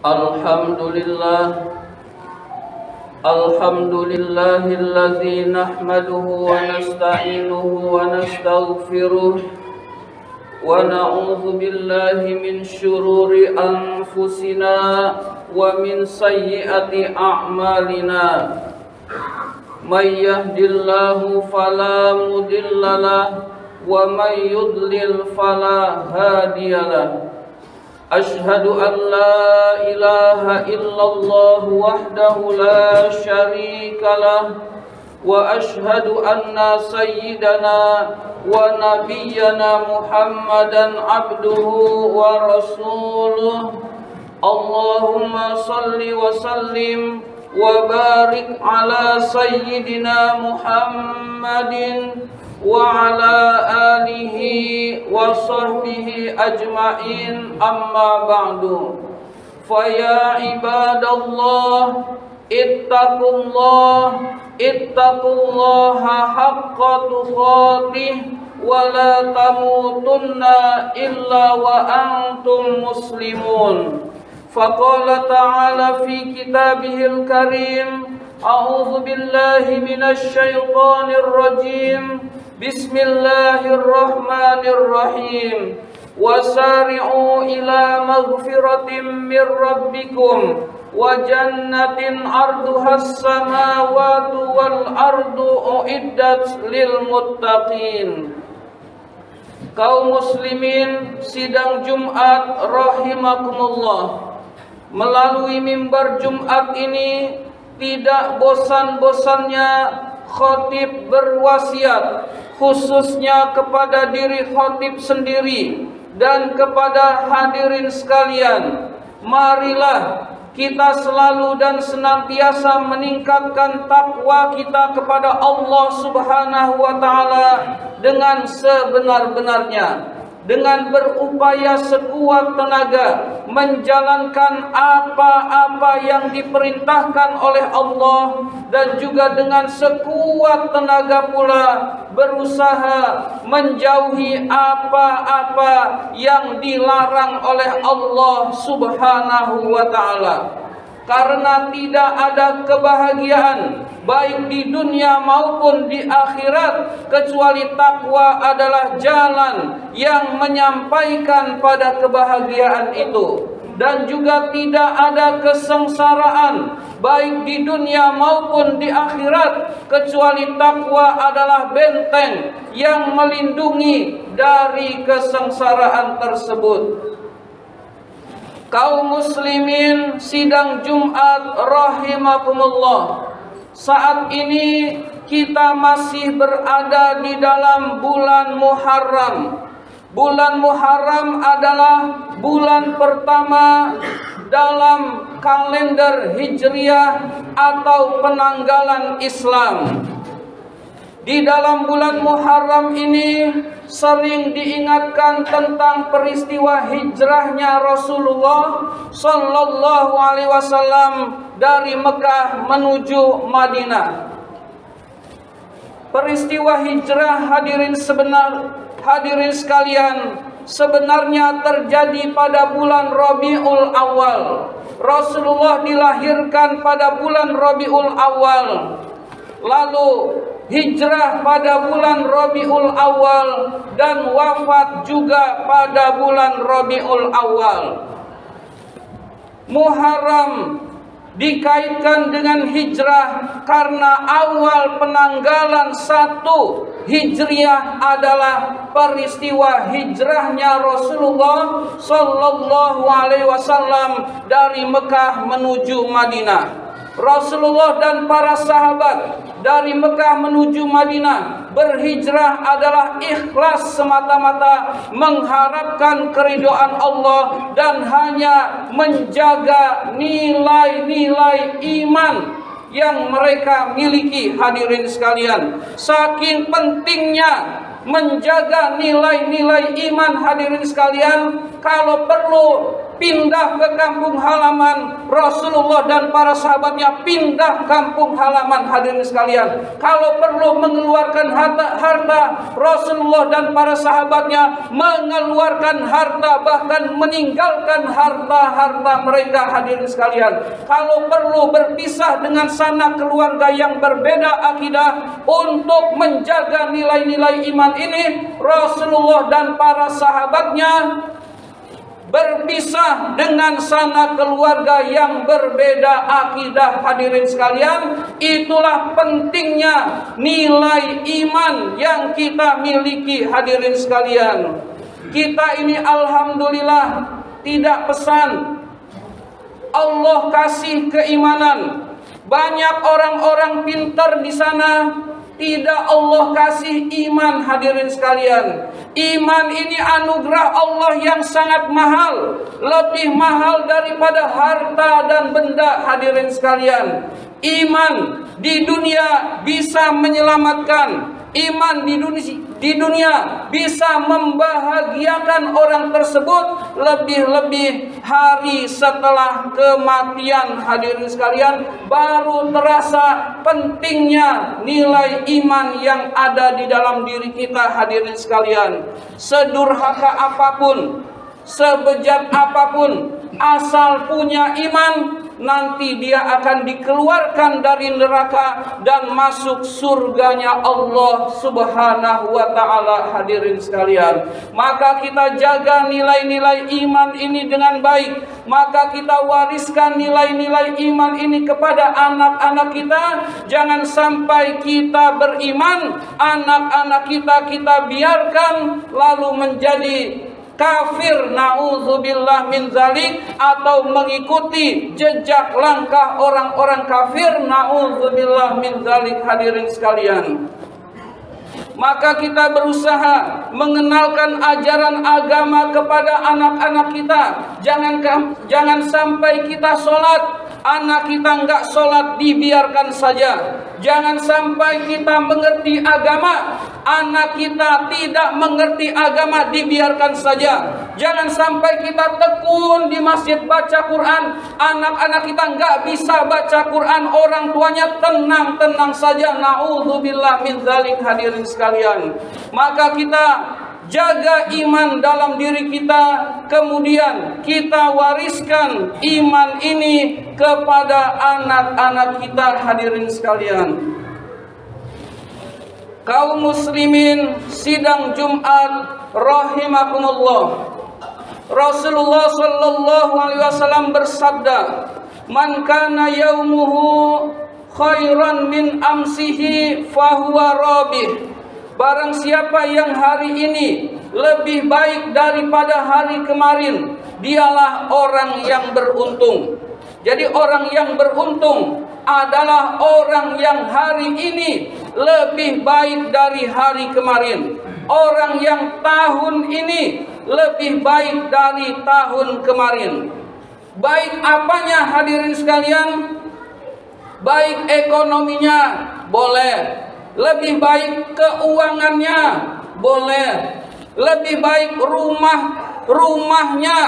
Alhamdulillahilladzi nahmaduhu wa nasta'inuhu wa nastaghfiruh wa na'udzu billahi min syururi anfusina wa min sayyiati a'malina. May yahdihillahu fala mudhillalah wa may yudlil fala hadiyalah. Ashhadu an la ilaha illallah wahdahu la syarika lah wa ashhadu anna sayyidana wa nabiyyana Muhammadan abduhu wa rasuluh. Allahumma salli wa sallim wa barik ala sayyidina Muhammadin wa ala alihi wa sahbihi ajma'in, amma ba'du. Fa ya ibadallah ittaqullaha haqqa tuqatih wa la tamutunna illa wa antum muslimun. Faqala ta'ala fi kitabihil karim, a'udzu billahi minasy syaithanir rajim. Bismillahirrahmanirrahim. Wasari'u ila maghfiratin min rabbikum wa jannatin 'arduhas samawati wal ardu uiddat lil muttaqin. Kaum muslimin sidang Jumat rahimakumullah. Melalui mimbar Jumat ini tidak bosan-bosannya khatib berwasiat, khususnya kepada diri khatib sendiri dan kepada hadirin sekalian. Marilah kita selalu dan senantiasa meningkatkan takwa kita kepada Allah Subhanahu wa Ta'ala dengan sebenar-benarnya, dengan berupaya sekuat tenaga menjalankan apa-apa yang diperintahkan oleh Allah, dan juga dengan sekuat tenaga pula berusaha menjauhi apa-apa yang dilarang oleh Allah Subhanahu wa Ta'ala. Karena tidak ada kebahagiaan baik di dunia maupun di akhirat kecuali takwa adalah jalan yang menyampaikan pada kebahagiaan itu. Dan juga tidak ada kesengsaraan baik di dunia maupun di akhirat kecuali takwa adalah benteng yang melindungi dari kesengsaraan tersebut. Kaum muslimin sidang Jumat rahimakumullah, saat ini kita masih berada di dalam bulan Muharram. Bulan Muharram adalah bulan pertama dalam kalender Hijriah atau penanggalan Islam. Di dalam bulan Muharram ini sering diingatkan tentang peristiwa hijrahnya Rasulullah Sallallahu Alaihi Wasallam dari Mekah menuju Madinah. Peristiwa hijrah hadirin sekalian sebenarnya terjadi pada bulan Rabiul Awal. Rasulullah dilahirkan pada bulan Rabiul Awal, lalu hijrah pada bulan Rabiul Awal dan wafat juga pada bulan Rabiul Awal. Muharram dikaitkan dengan hijrah karena awal penanggalan 1 Hijriah adalah peristiwa hijrahnya Rasulullah Sallallahu Alaihi Wasallam dari Mekah menuju Madinah. Rasulullah dan para sahabat dari Mekah menuju Madinah berhijrah adalah ikhlas semata-mata mengharapkan keridhaan Allah dan hanya menjaga nilai-nilai iman yang mereka miliki. Hadirin sekalian, saking pentingnya menjaga nilai-nilai iman, hadirin sekalian, kalau perlu pindah ke kampung halaman Rasulullah dan para sahabatnya, pindah kampung halaman hadirin sekalian. Kalau perlu mengeluarkan harta, Rasulullah dan para sahabatnya mengeluarkan harta, bahkan meninggalkan harta-harta mereka hadirin sekalian. Kalau perlu berpisah dengan sanak keluarga yang berbeda akidah untuk menjaga nilai-nilai iman ini, Rasulullah dan para sahabatnya berpisah dengan sanak keluarga yang berbeda akidah hadirin sekalian. Itulah pentingnya nilai iman yang kita miliki hadirin sekalian. Kita ini alhamdulillah tidak pesan Allah kasih keimanan. Banyak orang-orang pintar di sana, tidak Allah kasih iman hadirin sekalian. Iman ini anugerah Allah yang sangat mahal, lebih mahal daripada harta dan benda hadirin sekalian. Iman di dunia bisa menyelamatkan, iman di dunia bisa membahagiakan orang tersebut, lebih-lebih hari setelah kematian hadirin sekalian baru terasa pentingnya nilai iman yang ada di dalam diri kita hadirin sekalian. Sedurhaka apapun, sebejat apapun, asal punya iman, nanti dia akan dikeluarkan dari neraka dan masuk surganya Allah Subhanahu wa ta'ala hadirin sekalian. Maka kita jaga nilai-nilai iman ini dengan baik. Maka kita wariskan nilai-nilai iman ini kepada anak-anak kita. Jangan sampai kita beriman, anak-anak kita biarkan lalu menjadi kafir, na'udzubillah min zalik, atau mengikuti jejak langkah orang-orang kafir, na'udzubillah min zalik hadirin sekalian. Maka kita berusaha mengenalkan ajaran agama kepada anak-anak kita. Jangan sampai kita sholat, anak kita enggak sholat dibiarkan saja. Jangan sampai kita mengerti agama, anak kita tidak mengerti agama dibiarkan saja. Jangan sampai kita tekun di masjid baca Quran, anak-anak kita enggak bisa baca Quran, orang tuanya tenang-tenang saja. Na'udzubillah min dzalik hadirin sekalian. Maka kita jaga iman dalam diri kita, kemudian kita wariskan iman ini kepada anak-anak kita hadirin sekalian. Kaum muslimin sidang Jumat rahimakumullah. Rasulullah sallallahu alaihi wasallam bersabda, "Man kana yaumuhu khairan min amsihi fahuwa rabih." Barang siapa yang hari ini lebih baik daripada hari kemarin, dialah orang yang beruntung. Jadi orang yang beruntung adalah orang yang hari ini lebih baik dari hari kemarin. Orang yang tahun ini lebih baik dari tahun kemarin. Baik apanya hadirin sekalian? Baik ekonominya boleh, lebih baik keuangannya boleh, lebih baik rumahnya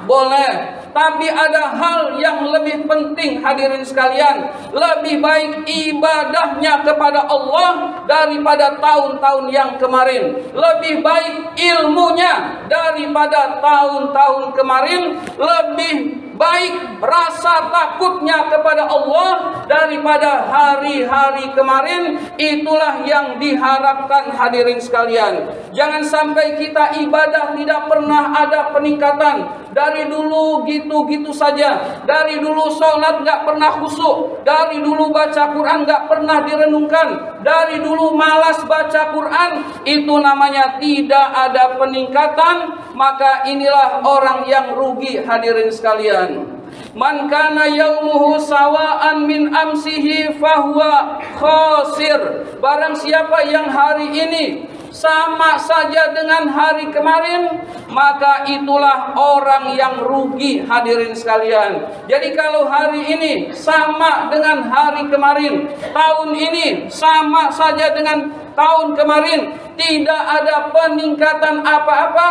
boleh. Tapi ada hal yang lebih penting hadirin sekalian, lebih baik ibadahnya kepada Allah daripada tahun-tahun yang kemarin. Lebih baik ilmunya daripada tahun-tahun kemarin. Lebih baik rasa takutnya kepada Allah daripada hari-hari kemarin. Itulah yang diharapkan hadirin sekalian. Jangan sampai kita ibadah tidak pernah ada peningkatan. Dari dulu gitu-gitu saja. Dari dulu sholat nggak pernah khusyuk. Dari dulu baca Quran nggak pernah direnungkan. Dari dulu malas baca Quran. Itu namanya tidak ada peningkatan. Maka inilah orang yang rugi hadirin sekalian. Man kana yaumuhu sawa'an min amsihi fahuwa khasir. Barang siapa yang hari ini sama saja dengan hari kemarin, maka itulah orang yang rugi hadirin sekalian. Jadi kalau hari ini sama dengan hari kemarin, tahun ini sama saja dengan tahun kemarin tidak ada peningkatan apa-apa,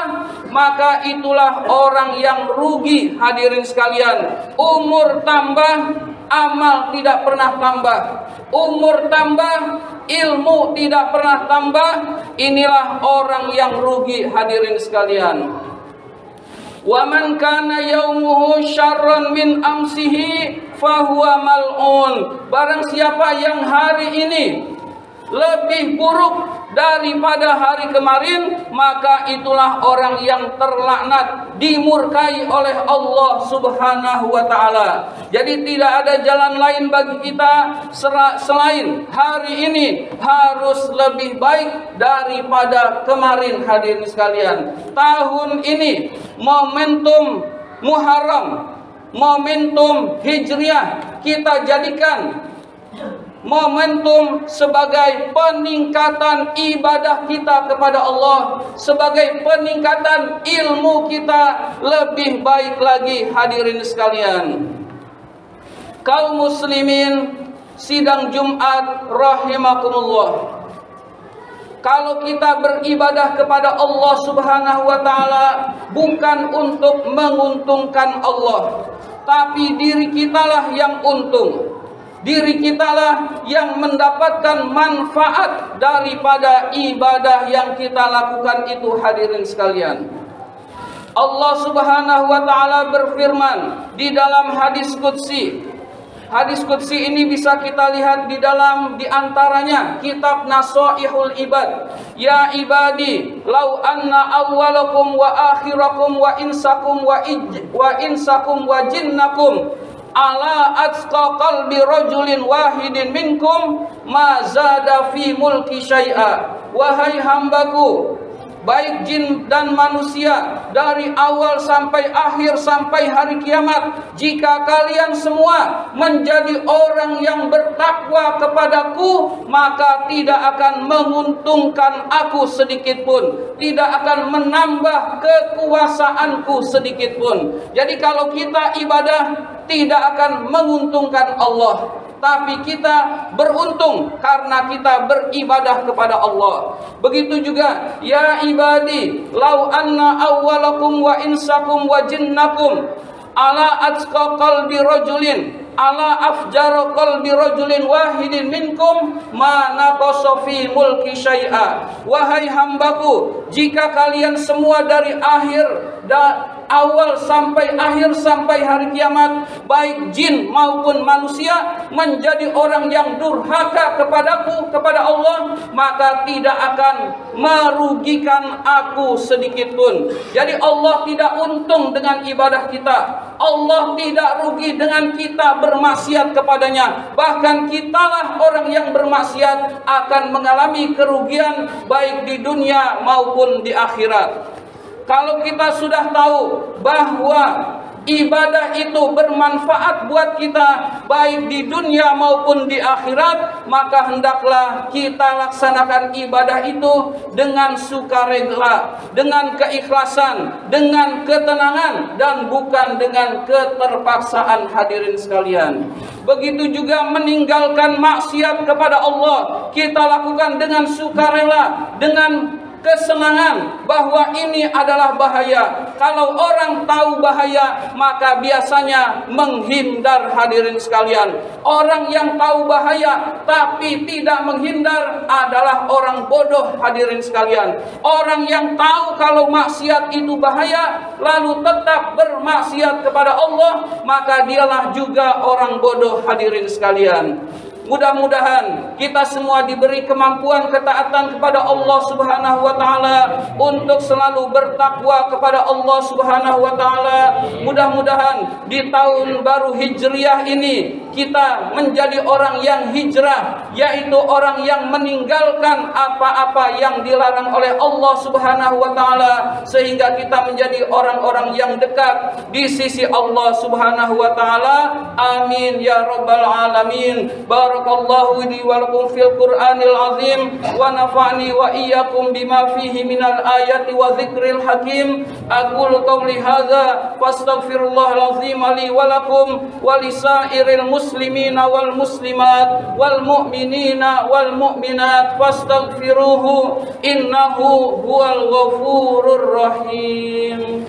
maka itulah orang yang rugi hadirin sekalian. Umur tambah, amal tidak pernah tambah. Umur tambah, ilmu tidak pernah tambah. Inilah orang yang rugi hadirin sekalian. Wa man kana yaumuhu syarran min amsihi fahuwa mal'un. Barang siapa yang hari ini lebih buruk daripada hari kemarin, maka itulah orang yang terlaknat, dimurkai oleh Allah Subhanahu wa taala. Jadi tidak ada jalan lain bagi kita selain hari ini harus lebih baik daripada kemarin hadirin sekalian. Tahun ini momentum Muharram, momentum Hijriah kita jadikan momentum sebagai peningkatan ibadah kita kepada Allah, sebagai peningkatan ilmu kita lebih baik lagi hadirin sekalian. Kaum muslimin sidang Jumat rahimakumullah. Kalau kita beribadah kepada Allah Subhanahu wa taala bukan untuk menguntungkan Allah, tapi diri kitalah yang untung. Diri kitalah yang mendapatkan manfaat daripada ibadah yang kita lakukan itu hadirin sekalian. Allah Subhanahu wa taala berfirman di dalam hadis qudsi. Hadis qudsi ini bisa kita lihat di antaranya kitab Nasaihul Ibad. Ya ibadi, lau anna awwalakum wa akhirakum wa insakum wa jinnakum ala atqa qalbi rajulin wahidin minkum ma zada fi mulki syai'a. Wahai hambaku, baik jin dan manusia, dari awal sampai akhir sampai hari kiamat, jika kalian semua menjadi orang yang bertakwa kepadaku, maka tidak akan menguntungkan aku sedikit pun, tidak akan menambah kekuasaanku sedikit pun. Jadi kalau kita ibadah tidak akan menguntungkan Allah, tapi kita beruntung karena kita beribadah kepada Allah. Begitu juga ya ibadi, lau anna awwalakum wa insakum wa jinnakum ala atqa qalbi rajulin ala afjara qalbi rajulin wahidin minkum ma naqasa fi mulki syai'a. Wahai hambaku, jika kalian semua dari awal sampai akhir sampai hari kiamat, baik jin maupun manusia menjadi orang yang durhaka kepadaku, kepada Allah, maka tidak akan merugikan aku sedikit pun. Jadi Allah tidak untung dengan ibadah kita, Allah tidak rugi dengan kita bermaksiat kepadanya. Bahkan kitalah orang yang bermaksiat akan mengalami kerugian baik di dunia maupun di akhirat. Kalau kita sudah tahu bahwa ibadah itu bermanfaat buat kita baik di dunia maupun di akhirat, maka hendaklah kita laksanakan ibadah itu dengan sukarela, dengan keikhlasan, dengan ketenangan, dan bukan dengan keterpaksaan hadirin sekalian. Begitu juga meninggalkan maksiat kepada Allah, kita lakukan dengan sukarela, dengan kesenangan bahwa ini adalah bahaya. Kalau orang tahu bahaya, maka biasanya menghindar hadirin sekalian. Orang yang tahu bahaya tapi tidak menghindar adalah orang bodoh hadirin sekalian. Orang yang tahu kalau maksiat itu bahaya lalu tetap bermaksiat kepada Allah, maka dialah juga orang bodoh hadirin sekalian. Mudah-mudahan kita semua diberi kemampuan ketaatan kepada Allah Subhanahu wa taala untuk selalu bertakwa kepada Allah Subhanahu wa taala. Mudah-mudahan di tahun baru Hijriah ini kita menjadi orang yang hijrah, yaitu orang yang meninggalkan apa-apa yang dilarang oleh Allah Subhanahu wa taala, sehingga kita menjadi orang-orang yang dekat di sisi Allah Subhanahu wa taala. Amin ya rabbal alamin. Barakallahu li wa lakum fil Qur'anil azim wa nafa'ni wa iyyakum bima fihi minal ayati wa dzikril hakim. Aqulu qawli hadza fastaghfirullahal azim li wa lakum wa lisairil muslimina wal muslimat wal mu'minina wal mu'minat fastaghfiruhu innahu huwal ghafurur rahim.